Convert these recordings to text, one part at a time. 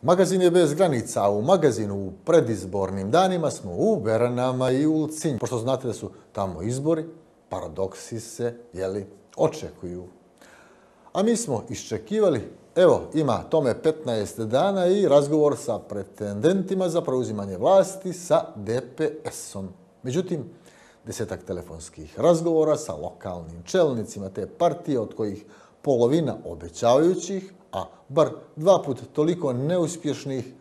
Magazin je bez granica, a u magazinu u predizbornim danima smo u Beranama i u Ulcinju. Pošto znate da su tamo izbori, paradoksi se, očekuju. A mi smo iščekivali, evo, ima tome 15 dana i razgovor sa pretendentima za preuzimanje vlasti sa DPS-om. Međutim, 10-ak telefonskih razgovora sa lokalnim čelnicima te partije, od kojih polovina obećavajućih, a bar 2 puta toliko neuspješnih,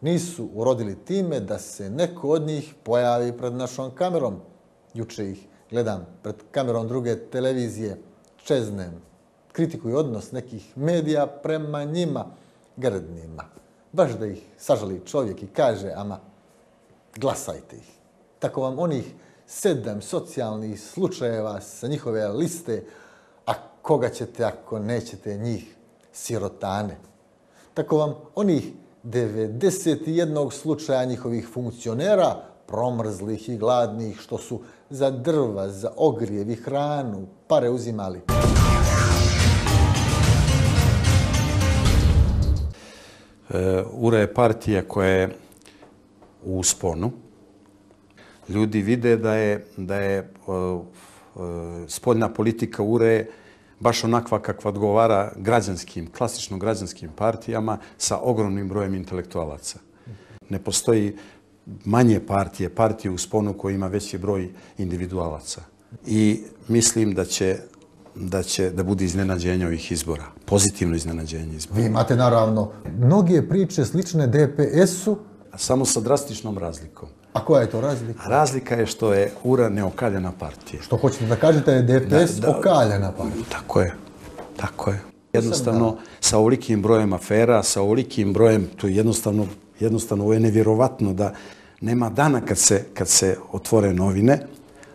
nisu urodili time da se neko od njih pojavi pred našom kamerom. Juče ih gledam pred kamerom druge televizije, čeznem, kritikuju odnos nekih medija prema njima, grdnima. Baš da ih sažali čovjek i kaže, ama glasajte ih. Tako vam onih 7 socijalnih slučajeva sa njihove liste, a koga ćete ako nećete njih, sirotane. Tako vam onih 91 slučaja njihovih funkcionera, promrzlih i gladnih, što su za drva, za ogrijev i hranu pare uzimali. URA je partija koja je u usponu. Ljudi vide da je spoljna politika URA baš onakva kakva odgovara građanskim, klasično građanskim partijama sa ogromnim brojem intelektualaca. Ne postoji manje partije u usponu koji ima veći broj individualaca. I mislim da bude iznenađenje ovih izbora. Pozitivno iznenađenje izbora. Vi imate naravno mnoge priče slične DPS-u. Samo sa drastičnom razlikom. A koja je to razlika? Razlika je što je URA neokaljena partija. Što hoćete da kažete je DPS okaljena partija? Tako je. Jednostavno, sa ovolikim brojem afera, sa ovolikim brojem, to je jednostavno ovo je nevjerovatno da nema dana kad se otvore novine,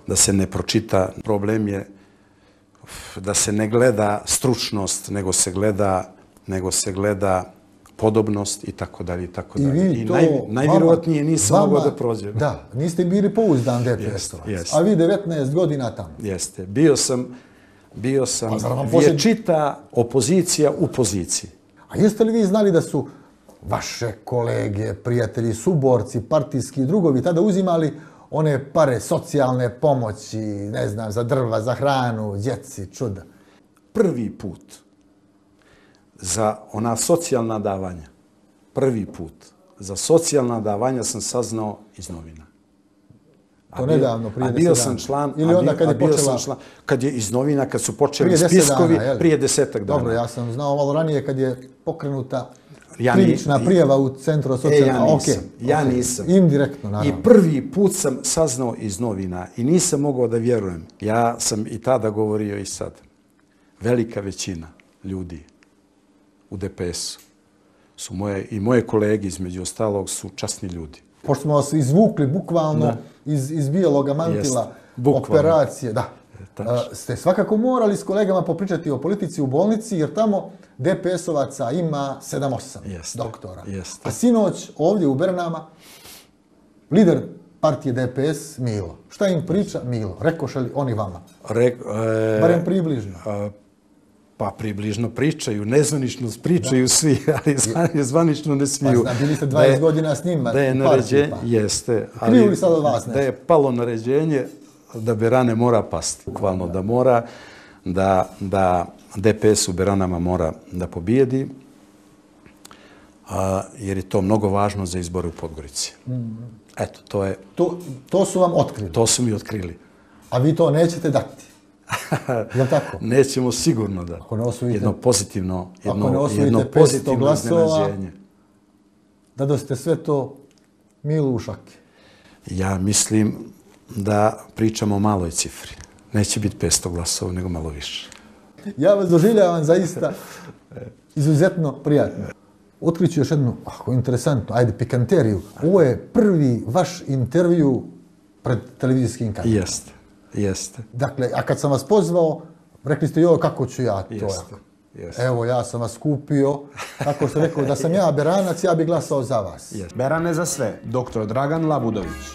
da se ne pročita. Problem je da se ne gleda stručnost, nego se gleda podobnost i tako dalje. I najvjerovatnije nisam mogao da prođem. Da, niste bili pouzdan DPS-ovac, a vi 19 godina tamo. Jeste. Bio sam vječita opozicija u poziciji. A jeste li vi znali da su vaše kolege, prijatelji, suborci, partijski drugovi tada uzimali one pare socijalne pomoći, ne znam, za drva, za hranu, djeci, čuda? Prvi put za ona socijalna davanja, sam saznao iz novina. To nedavno, prije 10 dana. A bio sam član, ili onda kad je počela... Kad je iz novina, kad su počeli spiskovi, prije 10 dana. Dobro, ja sam znao malo ranije kad je pokrenuta krivična prijava u Centru socijalna. Ja nisam. Indirektno, naravno. I prvi put sam saznao iz novina i nisam mogao da vjerujem. Ja sam i tada govorio i sad. Velika većina ljudi u DPS-u su moje kolege, između ostalog, su časni ljudi. Pošto smo vas izvukli bukvalno iz bijeloga mantila operacije, ste svakako morali s kolegama popričati o politici u bolnici, jer tamo DPS-ovaca ima 7-8 doktora. A sinoć ovdje u Beranama lider partije DPS Milo. Šta im priča Milo? Rekoše li oni vama? Barem približno. Pa približno pričaju, nezvanično pričaju svi, ali zvanično ne smiju. Pa bili ste 20 godina s njima. Da je naređenje, jeste. Kriju li sad od vas nešto? Da je palo naređenje da Berane mora pasti. Bukvalno da mora, da DPS u Beranama mora da pobijedi, jer je to mnogo važno za izbore u Podgorici. Eto, to je... To su vam otkrili? To su mi otkrili. A vi to nećete dati? Je li tako? Nećemo sigurno da. Jedno pozitivno iznenađenje. Da ste sve to Milu u šake? Ja mislim da pričamo o maloj cifri. Neće biti 500 glasova, nego malo više. Ja vas doživljavam zaista izuzetno prijatno. Otkriću još jednu, interesantnu, pikanteriju. Ovo je prvi vaš intervju pred televizijskim kamerama. Jeste. Dakle, a kad sam vas pozvao, rekli ste, joj, kako ću ja to? Evo, ja sam vas kupio, kako ste rekao, da sam ja Beranac, ja bih glasao za vas. Berane za sve, dr. Dragan Labudović.